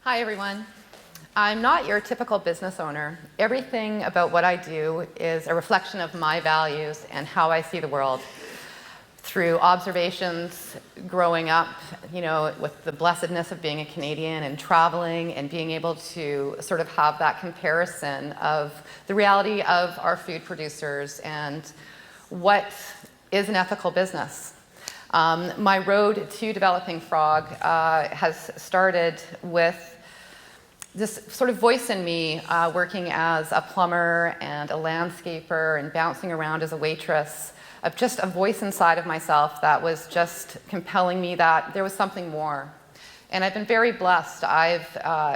Hi, everyone. I'm not your typical business owner. Everything about what I do is a reflection of my values and how I see the world through observations growing up, with the blessedness of being a Canadian and traveling and being able to sort of have that comparison of the reality of our food producers and what is an ethical business. My road to developing Frog has started with this sort of voice in me working as a plumber and a landscaper and bouncing around as a waitress, of just a voice inside of myself that was just compelling me that there was something more. And I've been very blessed. I've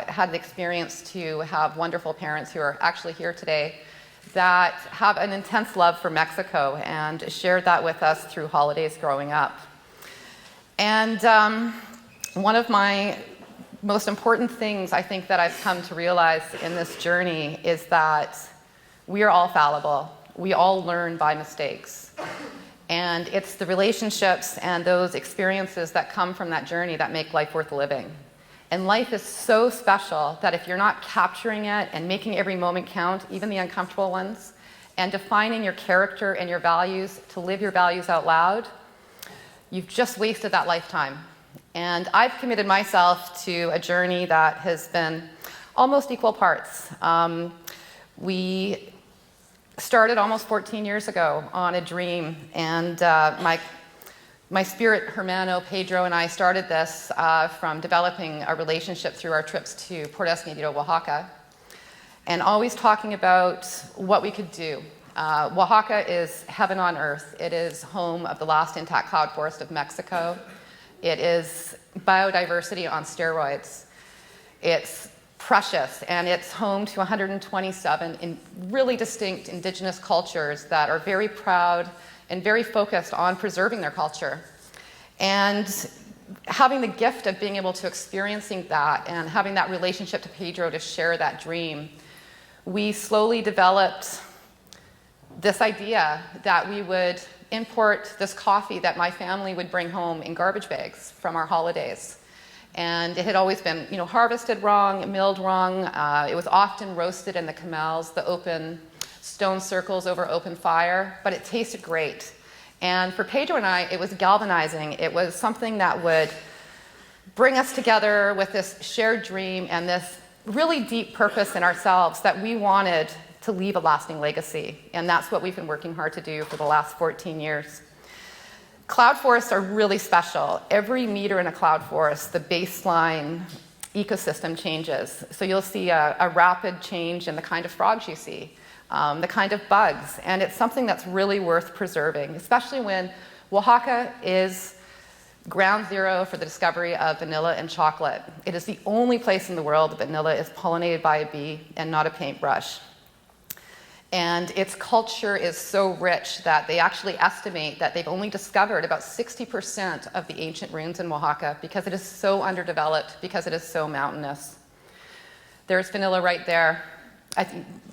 had the experience to have wonderful parents who are actually here today that have an intense love for Mexico and shared that with us through holidays growing up. And one of my most important things I think that I've come to realize in this journey is that we are all fallible. We all learn by mistakes. And it's the relationships and those experiences that come from that journey that make life worth living. And life is so special that if you're not capturing it and making every moment count, even the uncomfortable ones, and defining your character and your values to live your values out loud, you've just wasted that lifetime. And I've committed myself to a journey that has been almost equal parts. We started almost 14 years ago on a dream, and my spirit, Hermano, Pedro, and I started this from developing a relationship through our trips to Puerto Escondido, Oaxaca, and always talking about what we could do. Oaxaca is heaven on earth. It is home of the last intact cloud forest of Mexico. It is biodiversity on steroids. It's precious, and it's home to 127 really distinct indigenous cultures that are very proud and very focused on preserving their culture. And having the gift of being able to experiencing that and having that relationship to Pedro to share that dream, we slowly developed this idea that we would import this coffee that my family would bring home in garbage bags from our holidays. And it had always been, harvested wrong, milled wrong. It was often roasted in the camels, the open stone circles over open fire, but it tasted great. And for Pedro and I, it was galvanizing. It was something that would bring us together with this shared dream and this really deep purpose in ourselves that we wanted to leave a lasting legacy. And that's what we've been working hard to do for the last 14 years. Cloud forests are really special. Every meter in a cloud forest, the baseline ecosystem changes. So you'll see a rapid change in the kind of frogs you see, the kind of bugs. And it's something that's really worth preserving, especially when Oaxaca is ground zero for the discovery of vanilla and chocolate. It is the only place in the world that vanilla is pollinated by a bee and not a paintbrush. And its culture is so rich that they actually estimate that they've only discovered about 60% of the ancient ruins in Oaxaca because it is so underdeveloped, because it is so mountainous. There's vanilla right there.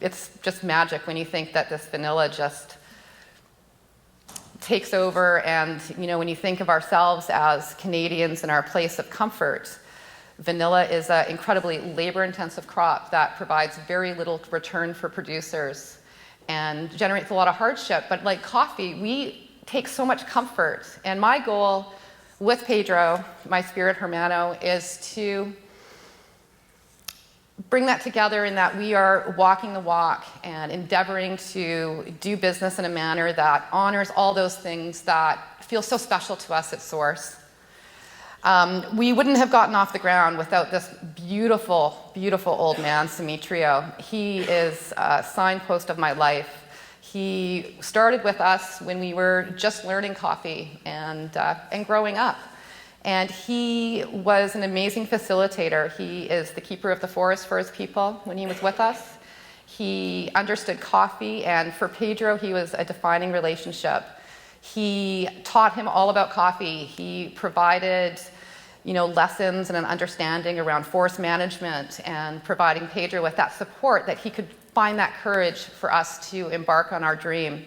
It's just magic when you think that this vanilla just takes over. And when you think of ourselves as Canadians and our place of comfort, vanilla is an incredibly labor-intensive crop that provides very little return for producers and generates a lot of hardship. But like coffee, we take so much comfort. And my goal with Pedro, my spirit Hermano, is to bring that together in that we are walking the walk and endeavoring to do business in a manner that honors all those things that feel so special to us at source. We wouldn't have gotten off the ground without this beautiful, beautiful old man, Symmetry. He is a signpost of my life. He started with us when we were just learning coffee and growing up. And he was an amazing facilitator. He is the keeper of the forest for his people when he was with us. He understood coffee, and for Pedro, he was a defining relationship. He taught him all about coffee. He provided, lessons and an understanding around forest management and providing Pedro with that support that he could find that courage for us to embark on our dream.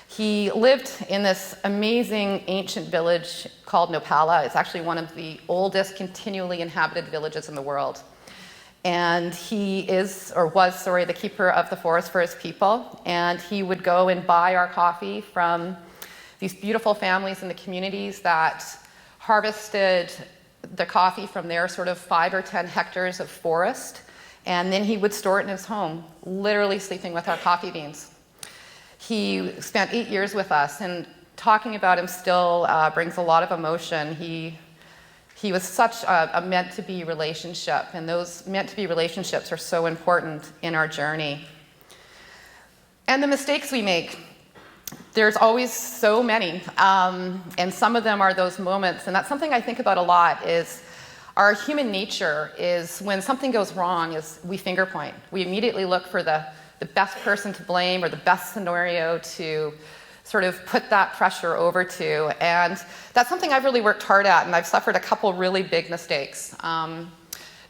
He lived in this amazing ancient village called Nopala. It's actually one of the oldest continually inhabited villages in the world. And he is, or was, sorry, the keeper of the forest for his people. And he would go and buy our coffee from these beautiful families in the communities that harvested the coffee from their sort of 5 or 10 hectares of forest. And then he would store it in his home, literally sleeping with our coffee beans. He spent 8 years with us, and talking about him still brings a lot of emotion. He was such a meant-to-be relationship, and those meant-to-be relationships are so important in our journey. And the mistakes we make, there's always so many, and some of them are those moments, and that's something I think about a lot, is our human nature is when something goes wrong is we finger point. We immediately look for the best person to blame or the best scenario to sort of put that pressure over to. And that's something I've really worked hard at, and I've suffered a couple really big mistakes.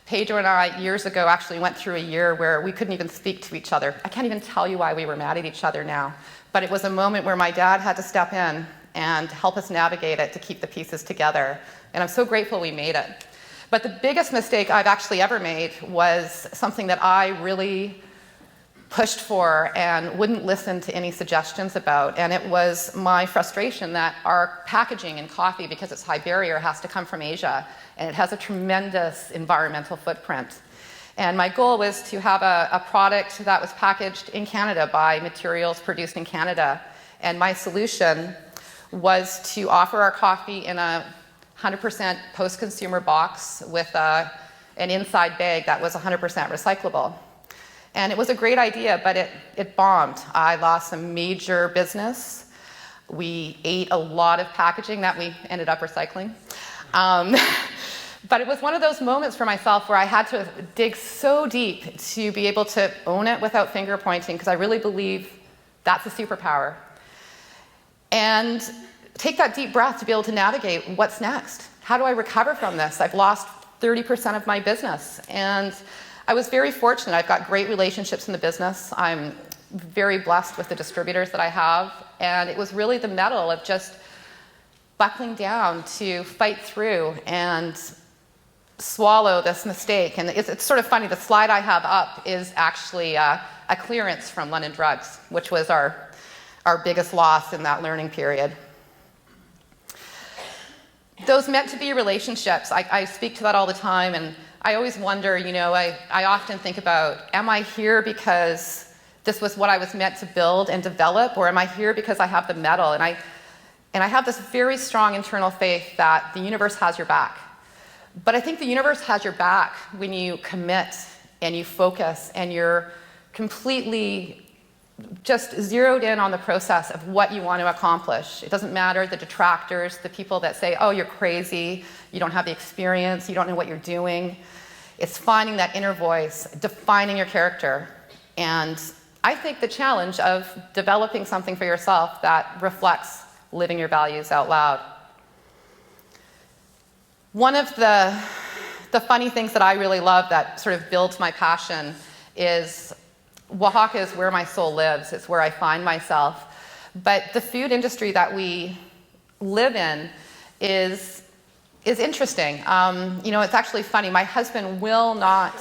Pedro and I, years ago, actually went through a year where we couldn't even speak to each other. I can't even tell you why we were mad at each other now, but it was a moment where my dad had to step in and help us navigate it to keep the pieces together. And I'm so grateful we made it. But the biggest mistake I've actually ever made was something that I really pushed for and wouldn't listen to any suggestions about, and it was my frustration that our packaging in coffee, because it's high barrier, has to come from Asia, and it has a tremendous environmental footprint. And my goal was to have a product that was packaged in Canada by materials produced in Canada, and my solution was to offer our coffee in a 100% post-consumer box with an inside bag that was 100% recyclable. And it was a great idea, but it bombed. I lost some major business. We ate a lot of packaging that we ended up recycling. But it was one of those moments for myself where I had to dig so deep to be able to own it without finger pointing, because I really believe that's a superpower. And take that deep breath to be able to navigate what's next. How do I recover from this? I've lost 30% of my business. And I was very fortunate. I've got great relationships in the business. I'm very blessed with the distributors that I have. And it was really the mettle of just buckling down to fight through and swallow this mistake. And it's sort of funny, the slide I have up is actually a clearance from London Drugs, which was our biggest loss in that learning period. Those meant-to-be relationships, I speak to that all the time, and I always wonder, I often think about, am I here because this was what I was meant to build and develop, or am I here because I have the mettle? And I have this very strong internal faith that the universe has your back. But I think the universe has your back when you commit and you focus and you're completely just zeroed in on the process of what you want to accomplish. It doesn't matter the detractors, the people that say, oh, you're crazy, you don't have the experience, you don't know what you're doing. It's finding that inner voice, defining your character. And I think the challenge of developing something for yourself that reflects living your values out loud. One of the funny things that I really love that sort of builds my passion is Oaxaca is where my soul lives. It's where I find myself. But the food industry that we live in is interesting. It's actually funny. My husband will not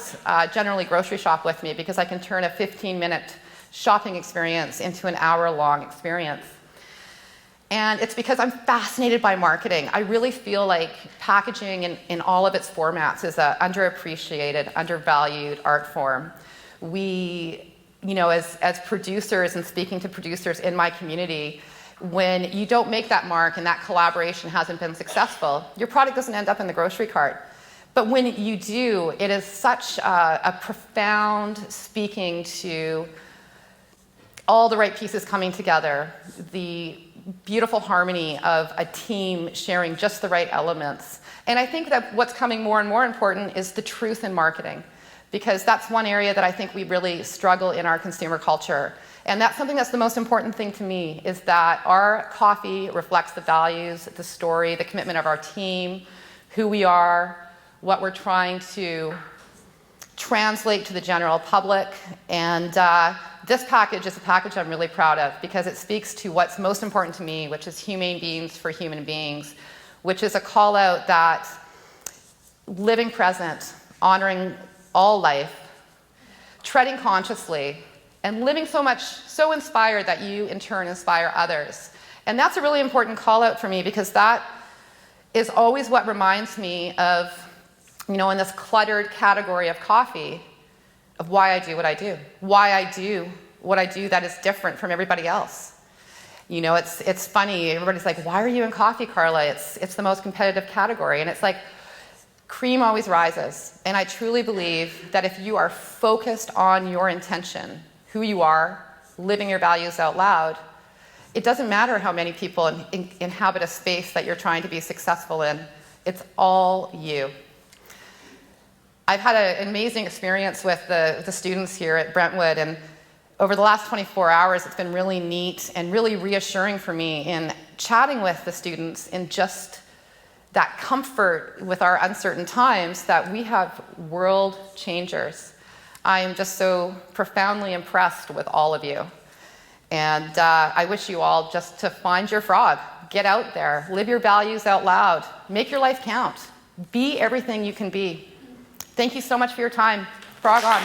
generally grocery shop with me because I can turn a 15-minute shopping experience into an hour-long experience. And it's because I'm fascinated by marketing. I really feel like packaging in all of its formats is an underappreciated, undervalued art form. We, as producers and speaking to producers in my community, when you don't make that mark and that collaboration hasn't been successful, your product doesn't end up in the grocery cart. But when you do, it is such a profound speaking to all the right pieces coming together, the beautiful harmony of a team sharing just the right elements. And I think that what's coming more and more important is the truth in marketing, because that's one area that I think we really struggle in our consumer culture. And that's something that's the most important thing to me, is that our coffee reflects the values, the story, the commitment of our team, who we are, what we're trying to translate to the general public. And this package is a package I'm really proud of because it speaks to what's most important to me, which is humane beings for human beings, which is a call out that living present, honoring all life, treading consciously, and living so inspired that you in turn inspire others. And that's a really important call out for me, because that is always what reminds me of, in this cluttered category of coffee, of why I do what I do. Why I do what I do that is different from everybody else. It's funny, everybody's like, why are you in coffee, Karla? It's the most competitive category. And it's like, cream always rises. And I truly believe that if you are focused on your intention, who you are, living your values out loud, it doesn't matter how many people inhabit a space that you're trying to be successful in. It's all you. I've had an amazing experience with the students here at Brentwood, and over the last 24 hours, it's been really neat and really reassuring for me in chatting with the students in just that comfort with our uncertain times that we have world changers. I am just so profoundly impressed with all of you. And I wish you all just to find your frog. Get out there. Live your values out loud. Make your life count. Be everything you can be. Thank you so much for your time. Frog on.